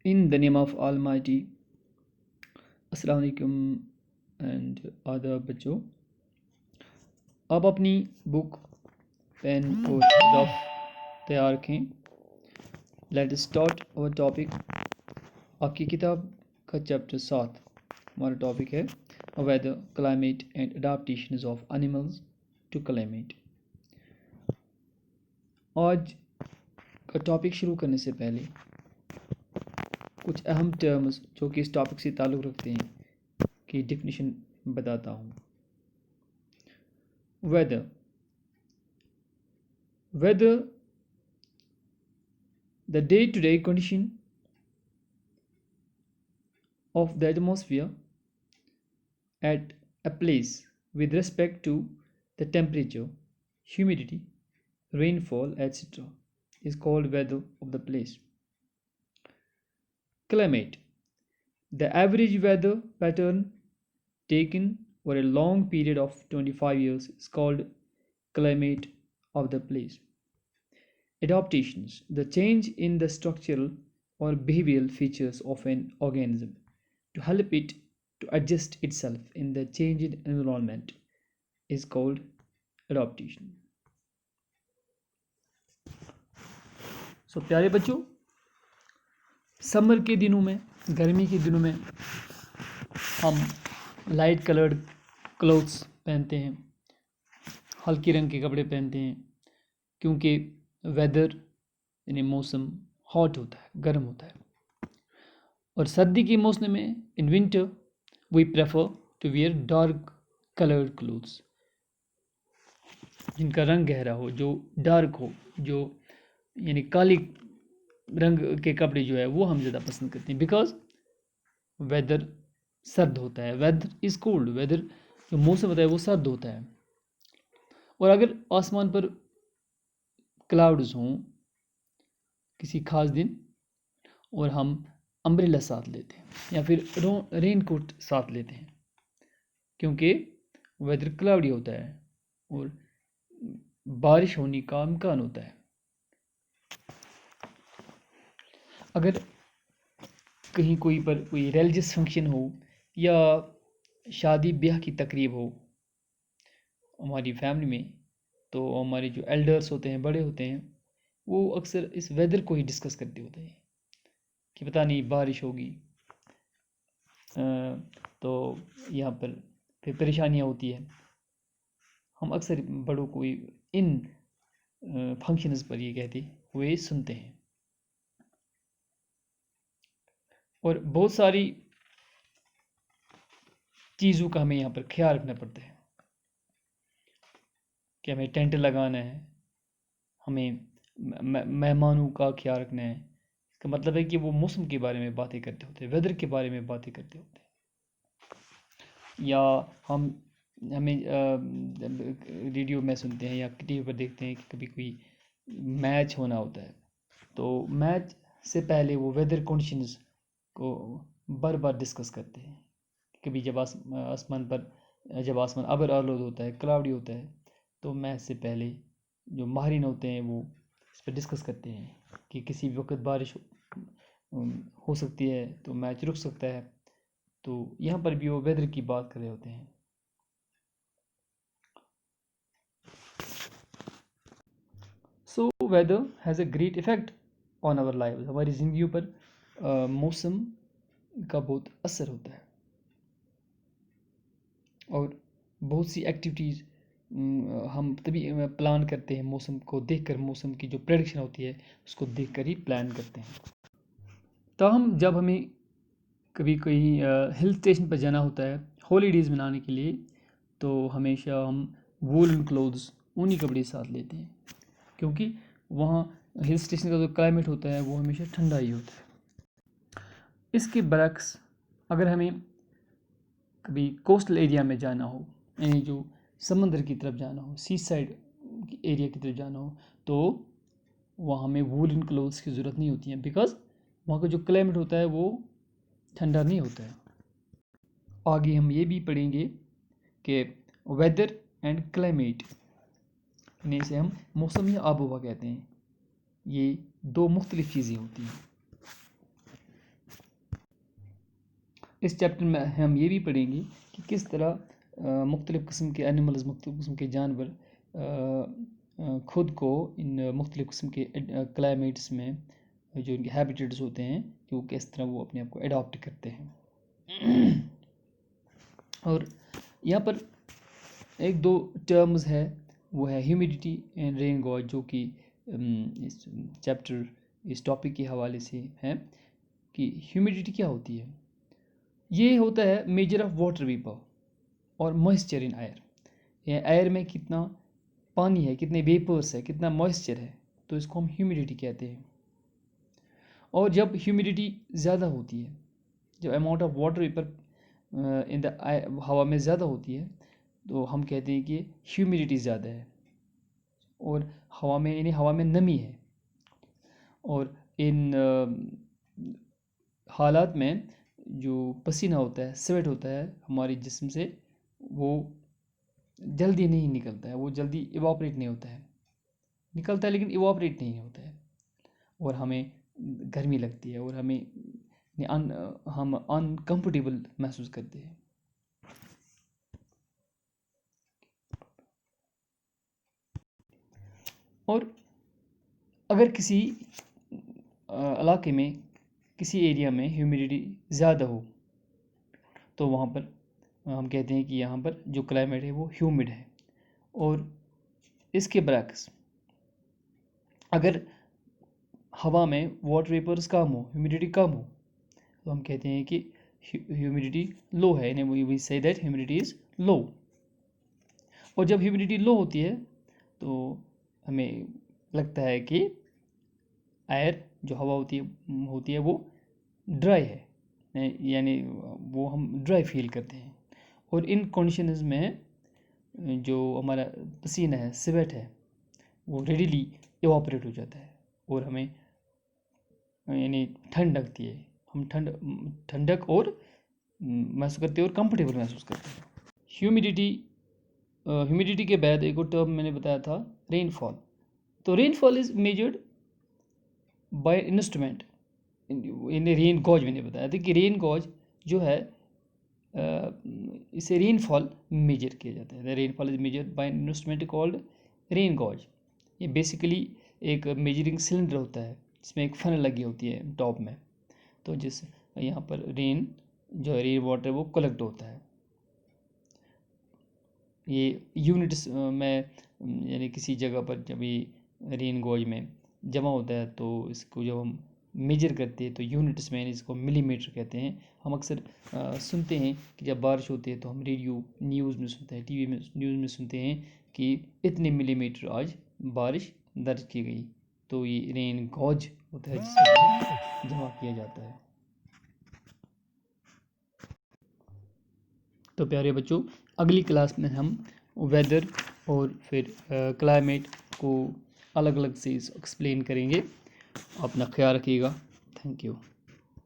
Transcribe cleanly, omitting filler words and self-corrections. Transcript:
In the name of Almighty. अस्सलाम वालेकुम and आदाब बच्चों। आप अपनी बुक पेन और रफ तैयार रखें। Let us start our topic. आपकी किताब का चैप्टर 7 हमारा टॉपिक है weather, climate and adaptations of animals to climate. आज का टॉपिक शुरू करने से पहले कुछ अहम टर्म्स जो कि इस टॉपिक से ताल्लुक़ रखते हैं की डिफिनीशन बताता हूँ। Weather the day-to-day condition of the atmosphere at a place with respect to the temperature, humidity, rainfall, etc. is called weather of the place. Climate, the average weather pattern taken over a long period of 25 years is called climate of the place. Adaptations, the change in the structural or behavioral features of an organism to help it to adjust itself in the changed environment is called adaptation. So प्यारे बच्चों, summer के दिनों में, गर्मी के दिनों में हम लाइट कलर्ड क्लोथ्स पहनते हैं, हल्के रंग के कपड़े पहनते हैं, क्योंकि वेदर यानी मौसम हॉट होता है, गर्म होता है। और सर्दी के मौसम में in winter we prefer to wear dark coloured clothes, जिनका रंग गहरा हो, जो डार्क हो, जो यानी काली रंग के कपड़े जो है वो हम ज़्यादा पसंद करते हैं, बिकॉज वेदर सर्द होता है। वेदर इज़ कोल्ड, वेदर जो मौसम होता है वो सर्द होता है। और अगर आसमान पर क्लाउड्स हों किसी खास दिन और हम अम्ब्रेला साथ लेते हैं या फिर रेन कोट साथ लेते हैं, क्योंकि वेदर क्लाउडी होता है और बारिश होने का इम्कान होता है। अगर कहीं कोई रिलीजियस फंक्शन हो या शादी ब्याह की तकरीब हो हमारी फैमिली में, तो हमारे जो एल्डर्स होते हैं, बड़े होते हैं, वो अक्सर इस वेदर को ही डिस्कस करते होते हैं कि पता नहीं बारिश होगी, तो यहाँ पर फिर परेशानियाँ होती है। हम अक्सर बड़ों को इन फंक्शंस पर ये कहते हुए सुनते हैं। और बहुत सारी चीज़ों का हमें यहाँ पर ख्याल रखना पड़ता है कि हमें टेंट लगाना है, हमें मेहमानों का ख्याल रखना है। इसका मतलब है कि वो मौसम के बारे में बातें करते होते हैं, वेदर के बारे में बातें करते होते हैं। या हमें रेडियो में सुनते हैं या टीवी पर देखते हैं कि कभी कोई मैच होना होता है, तो मैच से पहले वो वेदर कंडीशंस को बार बार डिस्कस करते हैं। कभी जब आसमान अबर आलूद होता है, क्लाउडी होता है, तो मैच से पहले जो माहिरीन होते हैं वो इस पर डिस्कस करते हैं कि किसी भी वक्त बारिश हो सकती है, तो मैच रुक सकता है। तो यहाँ पर भी वो वेदर की बात कर रहे होते हैं। So weather has a great effect on our life. हमारी ज़िंदगियों पर मौसम का बहुत असर होता है और बहुत सी एक्टिविटीज़ हम तभी प्लान करते हैं, मौसम को देखकर, मौसम की जो प्रेडिक्शन होती है उसको देखकर ही प्लान करते हैं। ताहम जब हमें कभी कहीं हिल स्टेशन पर जाना होता है हॉलीडेज़ मनाने के लिए, तो हमेशा हम वूलन क्लोथ्स, ऊनी कपड़े साथ लेते हैं, क्योंकि वहाँ हिल स्टेशन का जो क्लाइमेट होता है वो हमेशा ठंडा ही होता है। इसके बरक्स अगर हमें कभी कोस्टल एरिया में जाना हो, यानी जो समंदर की तरफ जाना हो, सी साइड एरिया की तरफ जाना हो, तो वहाँ हमें वूलन क्लोथ्स की ज़रूरत नहीं होती है, बिकॉज वहाँ का जो क्लाइमेट होता है वो ठंडा नहीं होता है। आगे हम ये भी पढ़ेंगे कि वेदर एंड क्लाइमेट, यानी इसे हम मौसम या आबो हवा कहते हैं, ये दो मुख्तलिफ चीज़ें होती हैं। इस चैप्टर में हम ये भी पढ़ेंगे कि किस तरह मुख्तलिफ़ किस्म के एनिमल्स, मुख्तलिफ़ किस्म के जानवर खुद को इन मुख्तलिफ़ किस्म के क्लाइमेट्स में जो इनके हैबिटेट्स होते हैं कि वो किस तरह वो अपने आप को अडॉप्ट करते हैं। और यहाँ पर एक दो टर्म्स है, वो है ह्यूमिडिटी एंड रेन गॉज, जो कि इस चैप्टर, इस टॉपिक के हवाले से है कि ह्यूमिडिटी क्या होती है। ये होता है मेजर ऑफ वाटर वेपर और मॉइस्चर इन एयर। एयर में कितना पानी है, कितने वेपर्स है, कितना मॉइस्चर है, तो इसको हम ह्यूमिडिटी कहते हैं। और जब ह्यूमिडिटी ज़्यादा होती है, जब amount of water vapour in the हवा में ज़्यादा होती है, तो हम कहते हैं कि ह्यूमिडिटी ज़्यादा है और हवा में, यानी हवा में नमी है। और इन हालात में जो पसीना होता है, स्वेट होता है हमारे जिस्म से, वो जल्दी नहीं निकलता है, वो जल्दी इवापोरेट नहीं होता है, निकलता है लेकिन इवापोरेट नहीं होता है, और हमें गर्मी लगती है और हम अनकंफर्टेबल महसूस करते हैं। और अगर किसी इलाके में, किसी एरिया में ह्यूमिडिटी ज़्यादा हो, तो वहाँ पर हम कहते हैं कि यहाँ पर जो क्लाइमेट है वो ह्यूमिड है। और इसके बरक्स अगर हवा में वाटर वेपर्स कम हो, ह्यूमिडिटी कम हो, तो हम कहते हैं कि ह्यूमिडिटी लो है, यानी we say that humidity is low. और जब ह्यूमिडिटी लो होती है तो हमें लगता है कि एयर, जो हवा होती है वो ड्राई है, यानी वो हम ड्राई फील करते हैं। और इन कंडीशंस में जो हमारा पसीना है, स्वेट है, वो रेडिली इवापोरेट हो जाता है और हमें यानी ठंड लगती है। हम ठंडक और महसूस करते हैं और कंफर्टेबल महसूस करते हैं। ह्यूमिडिटी के बाद एक और टर्म मैंने बताया था, रेनफॉल। तो rainfall is measured by instrument in rain gauge. मैंने बताया था कि रेन गॉज जो है, इसे रेनफॉल मेजर किया जाता है। The rainfall is measured by an instrument called rain gauge. ये बेसिकली एक मेजरिंग सिलेंडर होता है जिसमें एक फनल लगी होती है टॉप में, तो जिस यहाँ पर रेन जो है, रेन वाटर वो कलेक्ट होता है। ये यूनिट्स में, यानी किसी जगह पर जब ये रेन गॉज में जमा होता है तो इसको जब हम मेजर करते हैं तो यूनिट्स में, इसको मिलीमीटर कहते हैं। हम अक्सर सुनते हैं कि जब बारिश होती है तो हम रेडियो न्यूज़ में सुनते हैं, टीवी में न्यूज़ में सुनते हैं कि इतने मिलीमीटर आज बारिश दर्ज की गई। तो ये रेन गॉज होता है जिसमें जमा किया जाता है। तो प्यारे बच्चों, अगली क्लास में हम वेदर और फिर क्लाइमेट को अलग अलग से एक्सप्लेन करेंगे। अपना ख्याल रखिएगा। Thank you.